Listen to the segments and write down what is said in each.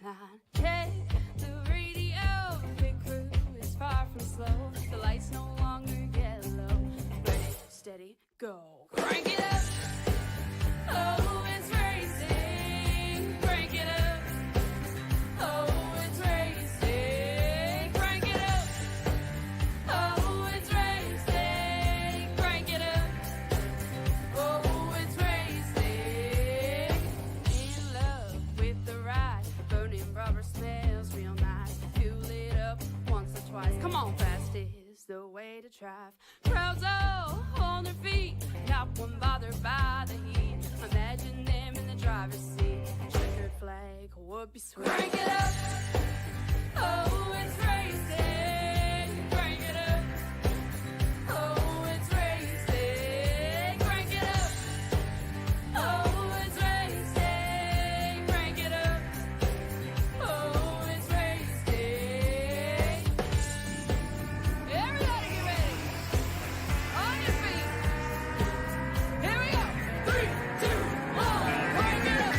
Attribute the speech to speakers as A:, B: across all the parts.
A: line. Check the radio, pit crew is far from slow. The lights no longer yellow. Ready, steady, go. Crank it up. Oh, it's racing. Crank it up. Oh, it's racing. Crank it up. Oh, it's racing. Crank it up. Oh, it's racing. In love with the ride. Burning rubber smells real nice. Fuel it up once or twice. Come on, fast is the way to drive. Crowds all on their feet, not one bothered by the heat. Imagine them in the driver's seat. Checkered flag would be sweet. Crank it up. Oh, it's racing. Crank it up. Oh, it's racing. Crank it up. Oh, it's racing. Crank it up. Oh, it's racing. Everybody get ready. On your feet. Here we go. 3, 2, 1. Crank it up.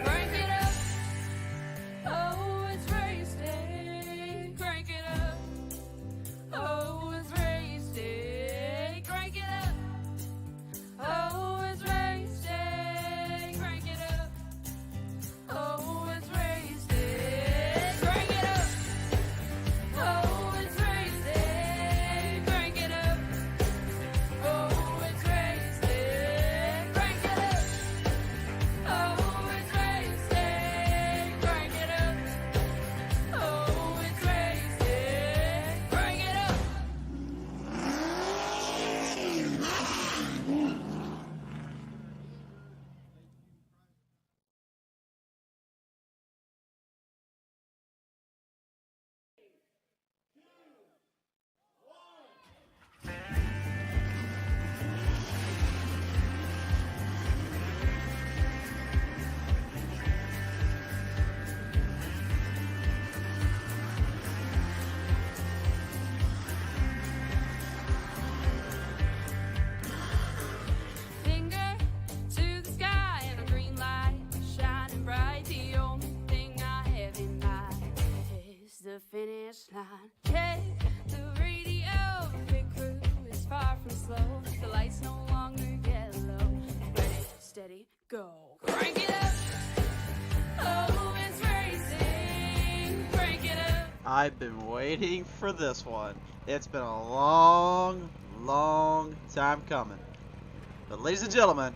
A: Crank it up. Oh, it's racing. Crank it up. Oh, it's racing. Crank it up. Oh, it's racing. Crank it up. Oh, it's racing. Crank it up. Oh, it's racing. Crank it up. Oh, it's racing. Crank it up. Oh, it's racing. Crank it up. Oh, it's racing. Crank it up. Finger to the sky and a green light shining bright. The only thing I have in mind is the finish line. Check the radio, pit crew is far from slow. The lights no longer yellow. Ready, steady, go. Crank it up. Oh, it's racing. Crank it up.
B: I've been waiting for this one. It's been a long, long time coming. But ladies and gentlemen,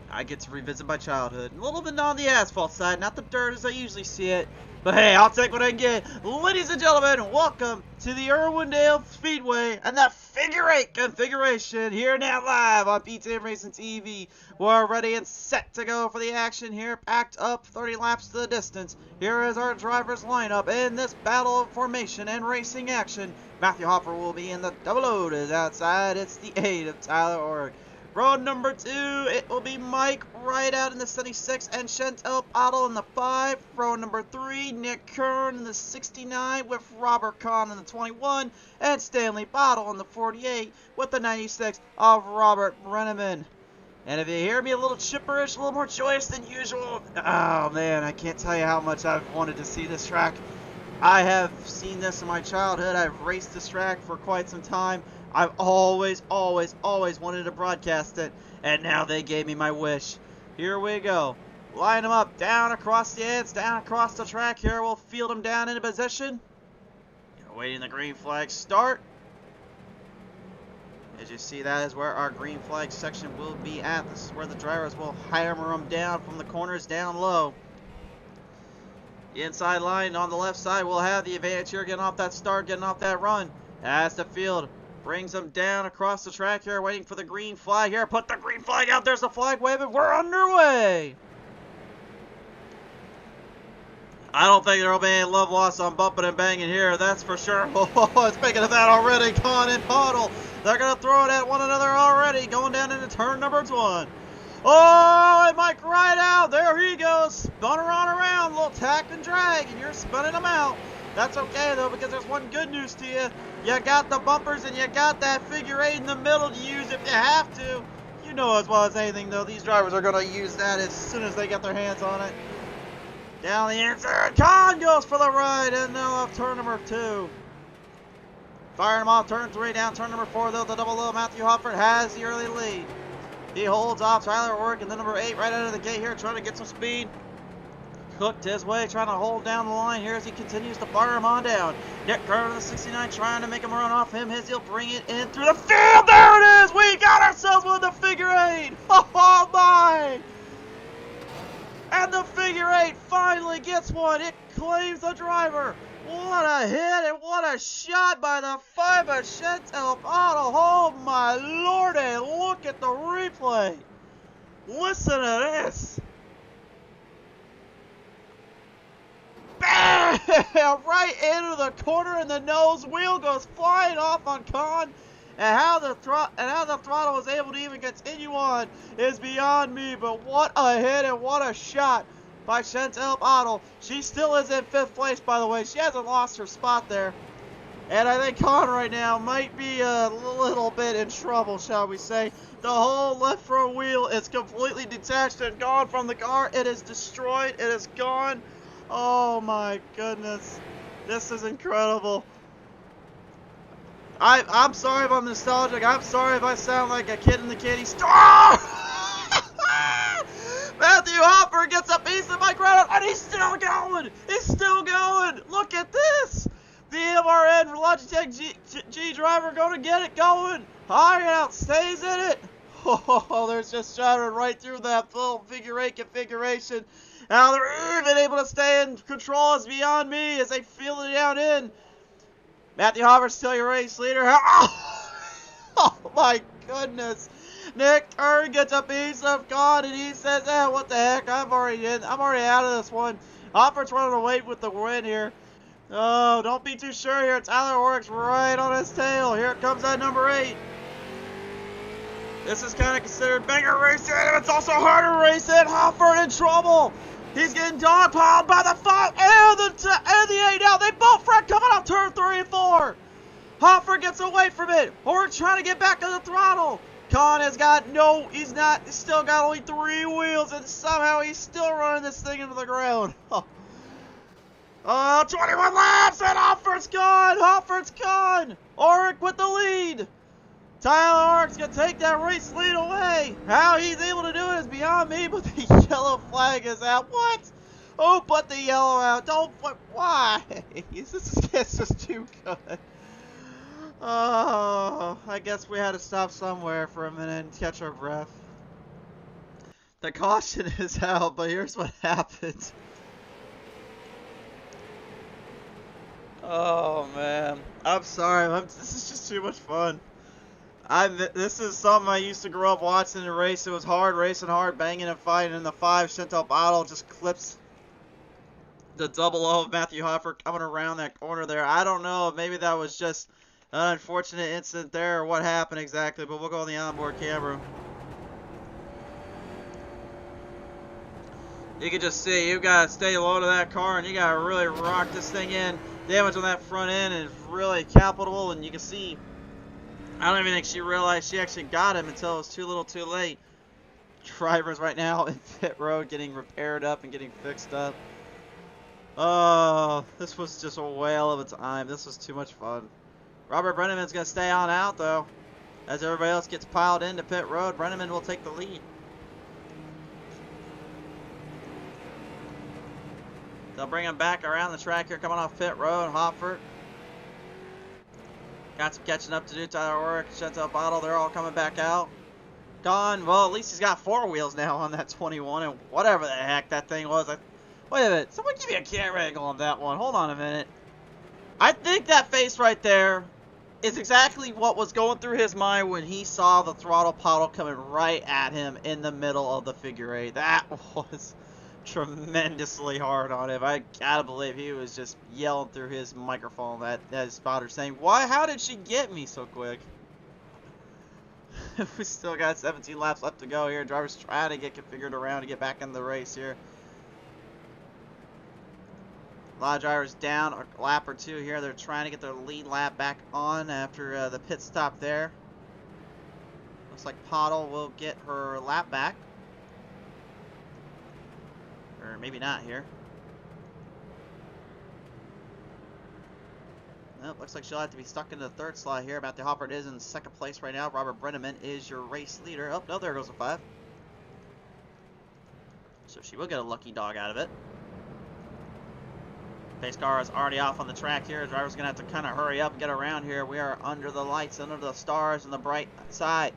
B: I get to revisit my childhood. A little bit on the asphalt side, not the dirt as I usually see it. But hey, I'll take what I can get. Ladies and gentlemen, welcome to the Irwindale Speedway and that figure 8 configuration here now live on P10 Racing TV. We're ready and set to go for the action here. Packed up 30 laps to the distance. Here is our driver's lineup in this battle of formation and racing action. Matthew Hopper will be in the double O is outside. It's the 8 of Tyler Org. Road number 2, it will be Mike right out in the 76 and Chantel Otto in the 5. Road number 3, Nick Kern in the 69 with Robert Kahn in the 21 and Stanley Bottle in the 48 with the 96 of Robert Brenneman. And if you hear me a little chipperish, a little more joyous than usual, oh man, I can't tell you how much I've wanted to see this track. I have seen this in my childhood. I've raced this track for quite some time. I've always wanted to broadcast it, and now they gave me my wish. Here we go. Line them up, down across the ends, down across the track here. We'll field them down into position. Awaiting the green flag start. As you see, that is where our green flag section will be at. This is where the drivers will hammer them down from the corners down low. The inside line on the left side will have the advantage here, getting off that start, getting off that run. As the field brings them down across the track here, waiting for the green flag here. Put the green flag out. There's the flag waving. We're underway. I don't think there will be any love lost on bumping and banging here. That's for sure. Oh, speaking of that already, Con and Puddle. They're going to throw it at one another already, going down into turn number 1. Oh, it might ride out. There he goes. Spinning around. A little tack and drag, and you're spinning him out. That's okay, though, because there's one good news to you. You got the bumpers, and you got that figure 8 in the middle to use if you have to. You know as well as anything, though, these drivers are going to use that as soon as they get their hands on it. Down the inside, Khan goes for the ride, and now off turn number 2. Firing him off turn 3, down turn number 4, though, the double low. Matthew Hoffert has the early lead. He holds off Tyler Ork and the number 8 right out of the gate here, trying to get some speed. Cooked his way, trying to hold down the line here as he continues to fire him on down. Nick Carter in the 69 trying to make him run off him. He'll bring it in through the field. There it is! We got ourselves with the figure 8! Oh my! And the figure 8 finally gets one. It claims the driver. What a hit and what a shot by the 5 of Chantel Otto. Oh my lordy, look at the replay. Listen to this. Bam! Right into the corner, and the nose wheel goes flying off on Khan. And how the throttle was able to even continue on is beyond me. But what a hit and what a shot by Chantel Otto. She still is in 5th place, by the way. She hasn't lost her spot there. And I think Khan right now might be a little bit in trouble, shall we say. The whole left front wheel is completely detached and gone from the car. It is destroyed. It is gone. Oh my goodness. This is incredible. I'm sorry if I'm nostalgic. I'm sorry if I sound like a kid in the candy store. Matthew Hopper gets a piece of my ground, and he's still going. He's still going. Look at this. The MRN Logitech G driver going to get it going. High out, stays in it. Oh, there's just driving right through that little figure 8 configuration. How they're even able to stay in control is beyond me as they feel it down in. Matthew Hopper's still your race leader. Oh my goodness. Nick Turn gets a piece of God, and he says, what the heck, I'm already out of this one. Hopper's running away with the win here. Oh, don't be too sure here. Tyler Orrick's right on his tail. Here comes that number 8. This is kind of considered banger racing, and it's also harder racing. Hopper in trouble. He's getting dogpiled by the 5 and the 8 now. They both wreck coming off turn 3 and 4. Hopper gets away from it. Orrick trying to get back on the throttle. Khan has got he's still got only 3 wheels, and somehow he's still running this thing into the ground. 21 laps, and Hopper's gone. Hopper's gone. Orrick with the lead. Tyler Orrick's going to take that race lead away. How he's able to do it is beyond me, but the yellow flag is out. What? Oh, put the yellow out. Don't put. Why? It's just too good. Oh, I guess we had to stop somewhere for a minute and catch our breath. The caution is out, but here's what happened. Oh, man. I'm sorry. This is just too much fun. This is something I used to grow up watching in a race. It was hard, racing hard, banging and fighting. And the 5 Chantel Otto just clips the double O of Matthew Hopper coming around that corner there. I don't know. Maybe that was just an unfortunate incident there or what happened exactly. But we'll go on the onboard camera. You can just see you got to stay low to that car and you got to really rock this thing in. Damage on that front end is really capital, and you can see I don't even think she realized she actually got him until it was too little too late. Drivers right now in pit road getting repaired up and getting fixed up. Oh, this was just a whale of a time. This was too much fun. Robert Brenneman's going to stay on out, though. As everybody else gets piled into pit road, Brenneman will take the lead. They'll bring him back around the track here, coming off pit road. Hoffert got some catching up to do. Tyler Orrick, Chantel Bottle, they're all coming back out. Gone. Well, at least he's got 4 wheels now on that 21, and whatever the heck that thing was. Wait a minute. Someone give me a camera angle on that one. Hold on a minute. I think that face right there is exactly what was going through his mind when he saw the throttle paddle coming right at him in the middle of the figure 8. That was tremendously hard on him. I gotta believe he was just yelling through his microphone at his spotter saying, "Why? How did she get me so quick?" We still got 17 laps left to go here. Drivers trying to get configured around to get back in the race here. A lot of drivers down a lap or two here. They're trying to get their lead lap back on after the pit stop there. Looks like Pottle will get her lap back. Or maybe not here. Nope, looks like she'll have to be stuck in the third slot here. Matthew Hoffert is in second place right now. Robert Brenneman is your race leader. Oh, no, there goes a 5. So she will get a lucky dog out of it. Pace car is already off on the track here. Driver's going to have to kind of hurry up and get around here. We are under the lights, under the stars, and the bright side.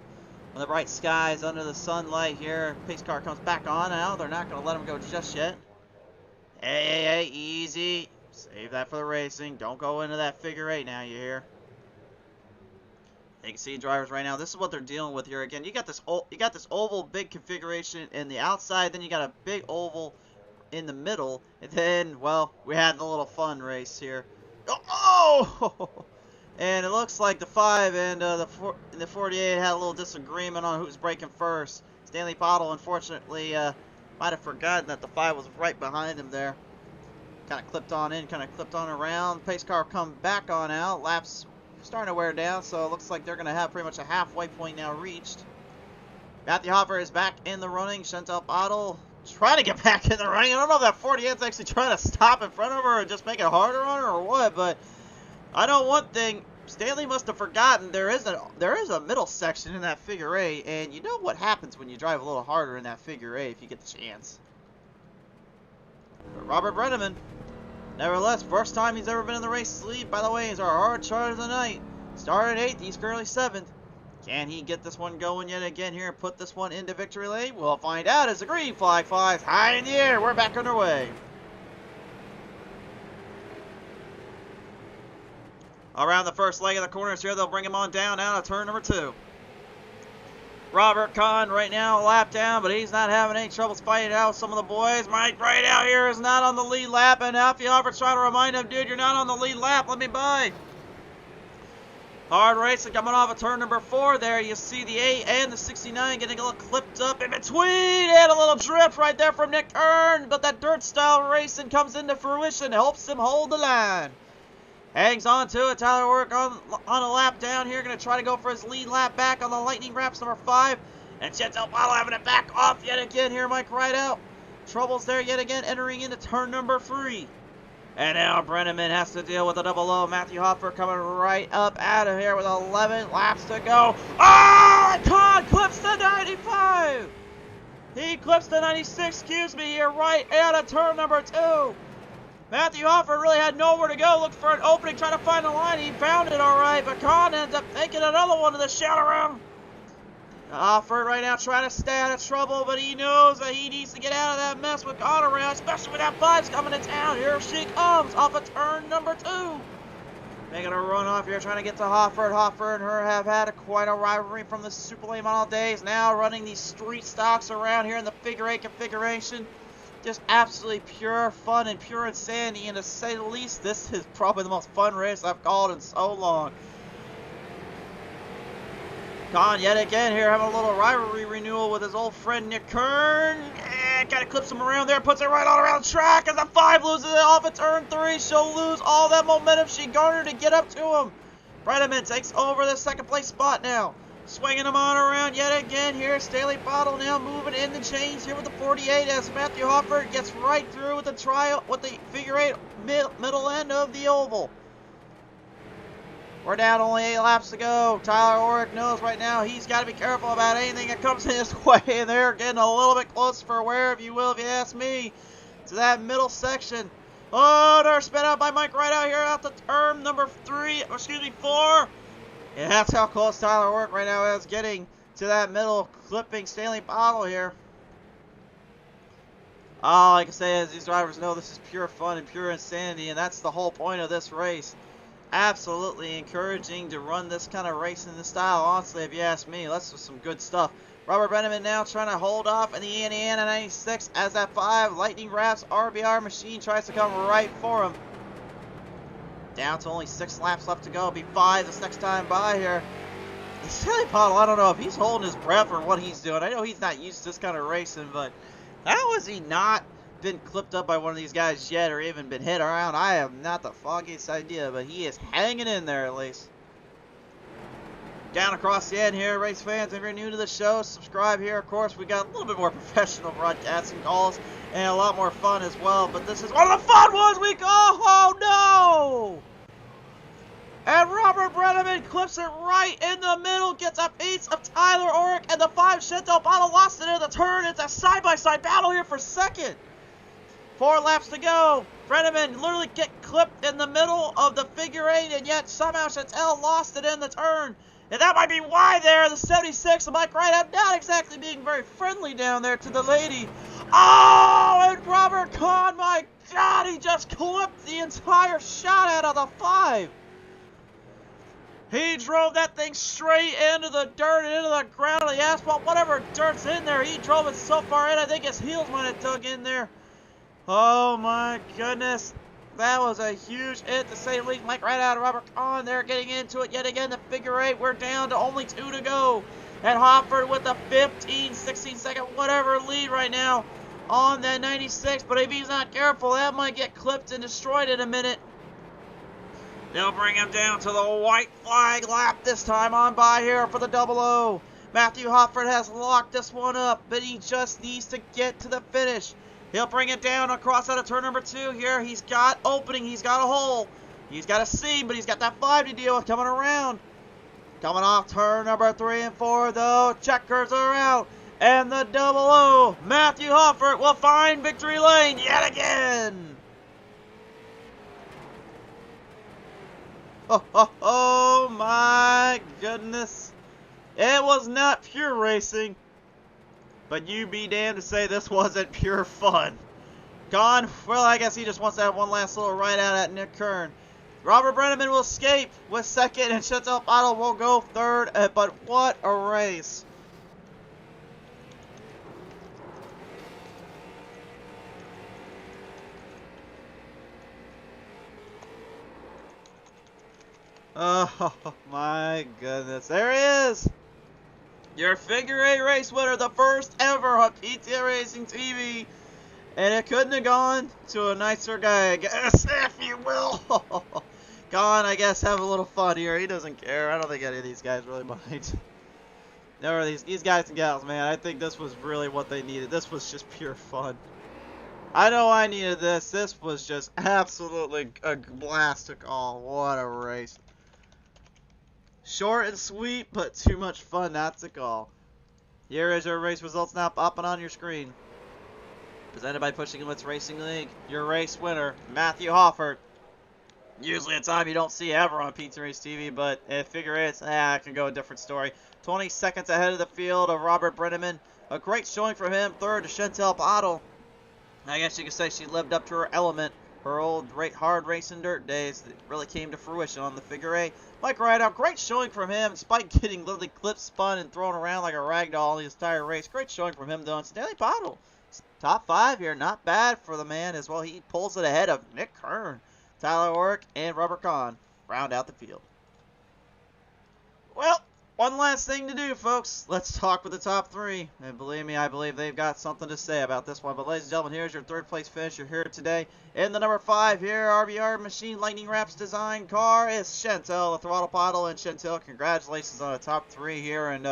B: On the bright skies, under the sunlight here. Pace car comes back on now. They're not going to let him go just yet. Hey, easy. Save that for the racing. Don't go into that figure 8 now, you hear? You can see drivers right now. This is what they're dealing with here. Again, you got this oval big configuration in the outside, then you got a big oval in the middle, and then, well, we had the little fun race here. Oh! And it looks like the 5 and the 48 had a little disagreement on who's braking first. Stanley Pottle, unfortunately, might have forgotten that the 5 was right behind him there. Kind of clipped on in, kind of clipped on around. Pace car come back on out. Laps starting to wear down, so it looks like they're going to have pretty much a halfway point now reached. Matthew Hopper is back in the running. Chantal Pottle trying to get back in the running. I don't know if that 48's actually trying to stop in front of her or just make it harder on her or what, but I know one thing. Stanley must have forgotten there is a middle section in that figure 8, and you know what happens when you drive a little harder in that figure 8 if you get the chance. But Robert Brenneman, nevertheless, first time he's ever been in the race lead, by the way, is our hard charge of the night. Started 8th, he's currently 7th. Can he get this one going yet again here and put this one into victory lane? We'll find out as the green flag flies high in the air. We're back underway. Around the first leg of the corners here, they'll bring him on down out of turn number 2. Robert Kahn right now a lap down, but he's not having any troubles fighting out with some of the boys. Mike right out here is not on the lead lap, and Alfie Hoffert's trying to remind him, dude, you're not on the lead lap, let me by. Hard racing coming off of turn number 4 there. You see the 8 and the 69 getting a little clipped up in between, and a little drift right there from Nick Kern, but that dirt style racing comes into fruition, helps him hold the line. Hangs on to it. Tyler Work on a lap down here. Going to try to go for his lead lap back on the Lightning Wraps number 5. And Chantel Pottle having it back off yet again here. Mike Rideout. Troubles there yet again entering into turn number 3. And now Brenneman has to deal with a double low. Matthew Hoffer coming right up out of here with 11 laps to go. Oh! Todd clips the 95. He clips the 96, excuse me, here right out of turn number 2. Matthew Hoffer really had nowhere to go. Looked for an opening, trying to find the line. He found it all right, but Kahn ends up taking another one to the shout around. Hoffer right now trying to stay out of trouble, but he knows that he needs to get out of that mess with Kahn around, especially with that 5's coming to town. Here she comes off of turn number 2. Making a run off here, trying to get to Hoffer. Hoffer and her have had quite a rivalry from the Super Late Model days. Now running these street stocks around here in the figure 8 configuration. Just absolutely pure fun and pure insanity, and to say the least, this is probably the most fun race I've called in so long. Kahn yet again here having a little rivalry renewal with his old friend Nick Kern. And kind of clips him around there, puts it right on around the track as the 5 loses it off at turn 3. She'll lose all that momentum she garnered to get up to him. Brenneman takes over the second place spot now. Swinging him on around yet again here. Stanley Pottle now moving in the chains here with the 48 as Matthew Hoffer gets right through with the figure 8 middle end of the oval. We're down only 8 laps to go. Tyler Orrick knows right now he's got to be careful about anything that comes in his way, and they're getting a little bit close for wear, if you will, if you ask me, to that middle section. Oh, they're sped out by Mike right out here out to turn number 4. And that's how close Tyler Work right now is getting to that middle, clipping Stanley Pottle here. All I can say is these drivers know this is pure fun and pure insanity, and that's the whole point of this race. Absolutely encouraging to run this kind of race in this style, honestly, if you ask me. That's just some good stuff. Robert Brenneman now trying to hold off in the Indiana 96 as that 5 Lightning Wraps RBR machine tries to come right for him. Down to only 6 laps left to go. It'll be 5 this next time by here. Silly Puddle, I don't know if he's holding his breath or what he's doing. I know he's not used to this kind of racing, but how has he not been clipped up by one of these guys yet or even been hit around? I have not the foggiest idea, but he is hanging in there at least. Down across the end here, race fans, if you're new to the show, subscribe here. Of course, we got a little bit more professional broadcasting calls and a lot more fun as well, but this is one of the fun ones we go. Oh, no! And Robert Brenneman clips it right in the middle, gets a piece of Tyler Orrick, and the 5 Shinto Bottle lost it in the turn. It's a side-by-side battle here for second. 4 laps to go. Brenneman literally get clipped in the middle of the figure 8, and yet somehow Chantel lost it in the turn. And that might be why there, the 76 of Mike Rideout not exactly being very friendly down there to the lady. Oh, and Robert Kahn, my God, he just clipped the entire shot out of the 5. He drove that thing straight into the dirt and into the ground of the asphalt. Whatever dirt's in there, he drove it so far in, I think his heels might have dug in there. Oh my goodness. That was a huge hit to say the least. Mike Rideout and Robert Kahn there getting into it yet again. The figure 8, we're down to only 2 to go. And Hofford with a 15, 16 second, whatever lead right now on that 96. But if he's not careful, that might get clipped and destroyed in a minute. They'll bring him down to the white flag lap this time on by here for the 00. Matthew Hofford has locked this one up, but he just needs to get to the finish. He'll bring it down across out of turn number 2 here. He's got opening. He's got a hole. He's got a C, but he's got that 5 to deal with coming around. Coming off turn number 3 and 4, though. Checkers are out. And the 00, Matthew Hofford, will find victory lane yet again. Oh my goodness. It was not pure racing. But you be damned to say this wasn't pure fun. Gone. Well, I guess he just wants to have one last little ride out at Nick Kern. Robert Brenneman will escape with second, and Chantel Otto will go third. But what a race. Oh my goodness. There he is. Your figure 8 race winner, the first ever on PTA Racing TV. And it couldn't have gone to a nicer guy, I guess, if you will. Gone, I guess, have a little fun here. He doesn't care. I don't think any of these guys really mind. There are these guys and gals, man. I think this was really what they needed. This was just pure fun. I know I needed this. This was just absolutely a blast to call. What a race. Short and sweet, but too much fun not to call. Here is your race results now popping on your screen. Presented by Pushing Limits Racing League. Your race winner, Matthew Hofford. Usually a time you don't see ever on Pizza Race TV, but if figure 8, I can go a different story. 20 seconds ahead of the field of Robert Brenneman. A great showing from him. Third to Chantel Bottle. I guess you could say she lived up to her element. Her old hard racing dirt days that really came to fruition on the figure 8. Mike Rideout, great showing from him, despite getting literally clipped, spun, and thrown around like a rag doll the entire race. Great showing from him, though. And Stanley Bottle, top 5 here. Not bad for the man as well. He pulls it ahead of Nick Kern, Tyler Orrick, and Robert Kahn. Round out the field. Well, one last thing to do, folks. Let's talk with the top 3. And believe me, I believe they've got something to say about this one. But ladies and gentlemen, here's your 3rd place finisher here today. In the number 5 here, RBR Machine Lightning Wraps design car is Chantel, the throttle bottle. And Chantel, congratulations on the top 3 here. And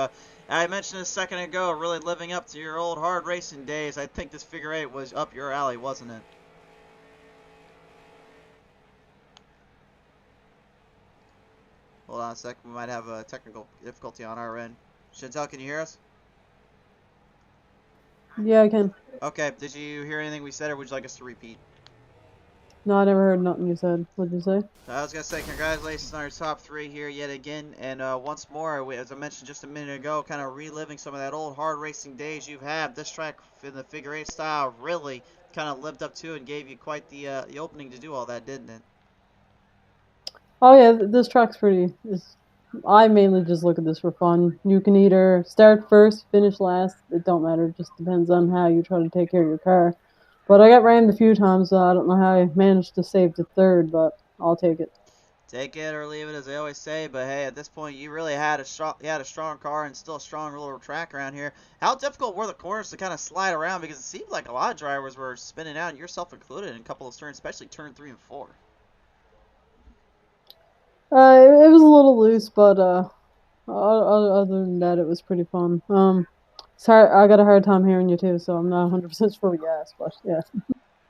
B: I mentioned a second ago, really living up to your old hard racing days. I think this figure 8 was up your alley, wasn't it? Hold on a sec. We might have a technical difficulty on our end. Chantel, can you hear us?
C: Yeah, I can.
B: Okay. Did you hear anything we said, or would you like us to repeat?
C: No, I never heard nothing you said. What'd you say?
B: I was going to say congratulations on your top 3 here yet again. And once more, as I mentioned just a minute ago, kind of reliving some of that old hard racing days you've had. This track in the figure 8 style really kind of lived up to and gave you quite the opening to do all that, didn't it?
C: Oh yeah, this track's pretty. I mainly just look at this for fun. You can either start first, finish last. It don't matter. It just depends on how you try to take care of your car. But I got rammed a few times, so I don't know how I managed to save to 3rd, but I'll take it.
B: Take it or leave it, as they always say. But hey, at this point, you really had a strong car and still a strong little track around here. How difficult were the corners to kind of slide around? Because it seemed like a lot of drivers were spinning out, and yourself included, in a couple of turns, especially turn 3 and 4.
C: It was a little loose, but other than that, it was pretty fun. Sorry, I got a hard time hearing you too, so I'm not 100% sure what you asked, but yeah.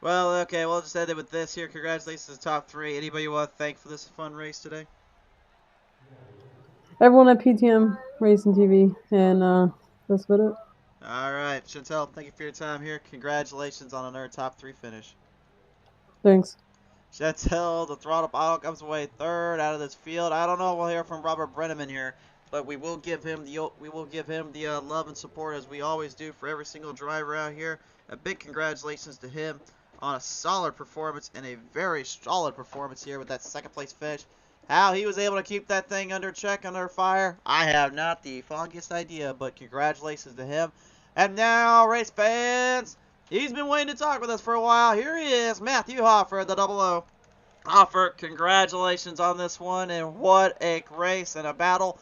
B: Well, okay, we'll just end it with this here. Congratulations to the top 3. Anybody you want to thank for this fun race today?
C: Everyone at PTM Racing TV, and that's about it.
B: All right, Chantel, thank you for your time here. Congratulations on another top 3 finish.
C: Thanks.
B: Chantel, the throttle bottle, comes away third out of this field. I don't know if we'll hear from Robert Brenneman here, but we will give him the love and support, as we always do, for every single driver out here. A big congratulations to him on a solid performance, and a very solid performance here with that second place finish. How he was able to keep that thing under check, under fire, I have not the foggiest idea, but congratulations to him. And now, race fans, he's been waiting to talk with us for a while. Here he is, Matthew Hoffer, the 00. Hoffer, congratulations on this one, and what a race and a battle.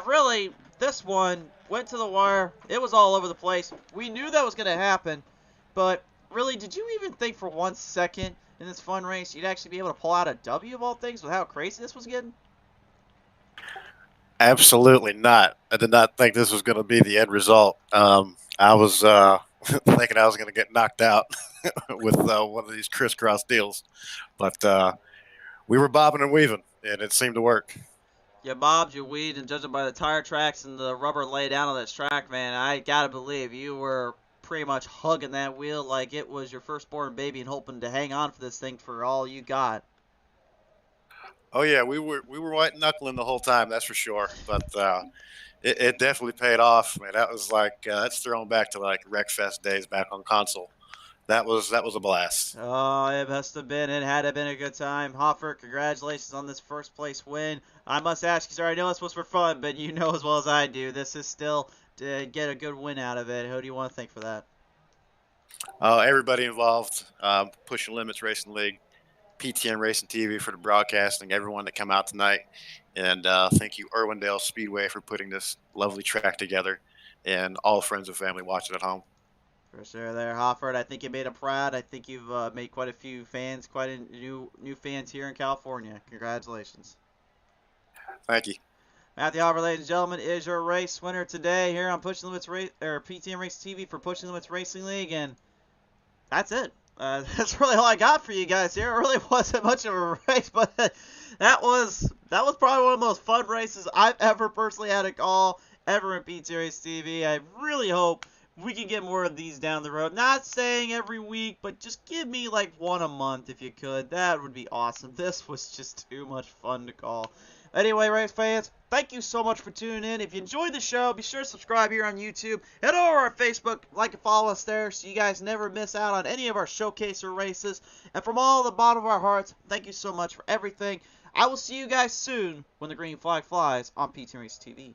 B: Really, this one went to the wire. It was all over the place. We knew that was going to happen, but really, did you even think for 1 second in this fun race you'd actually be able to pull out a W of all things with how crazy this was getting?
D: Absolutely not. I did not think this was going to be the end result. I was thinking I was going to get knocked out with one of these crisscross deals, but we were bobbing and weaving, and it seemed to work.
B: You bobbed, you weaved, and judging by the tire tracks and the rubber laid down on this track, man, I gotta believe you were pretty much hugging that wheel like it was your firstborn baby and hoping to hang on for this thing for all you got.
D: Oh yeah, we were white knuckling the whole time, that's for sure. But it definitely paid off. Man, that was like that's thrown back to like Wreckfest days back on console. That was a blast.
B: Oh, it must have been. It had been a good time. Hoffer, congratulations on this first place win. I must ask you, sir, I know this was for fun, but you know as well as I do, this is still to get a good win out of it. Who do you want to thank for that?
D: Everybody involved, Pushing Limits Racing League, PTN Racing TV for the broadcasting, everyone that come out tonight. And thank you, Irwindale Speedway, for putting this lovely track together, and all friends and family watching at home.
B: For sure there, Hofford. I think you made him proud. I think you've made quite a few fans, quite a new fans here in California. Congratulations.
D: Thank you.
B: Matthew Hoffer, ladies and gentlemen, is your race winner today here on Pushing Limits PTN Race TV for Pushing Limits Racing League, and that's it. That's really all I got for you guys here. It really wasn't much of a race, but that was probably one of the most fun races I've ever personally had a call ever in PTN Race TV. I really hope we can get more of these down the road. Not saying every week, but just give me like one a month if you could. That would be awesome. This was just too much fun to call. Anyway, race fans, thank you so much for tuning in. If you enjoyed the show, be sure to subscribe here on YouTube. Head over to our Facebook, like and follow us there so you guys never miss out on any of our showcaser races. And from all the bottom of our hearts, thank you so much for everything. I will see you guys soon when the green flag flies on PTN Race TV.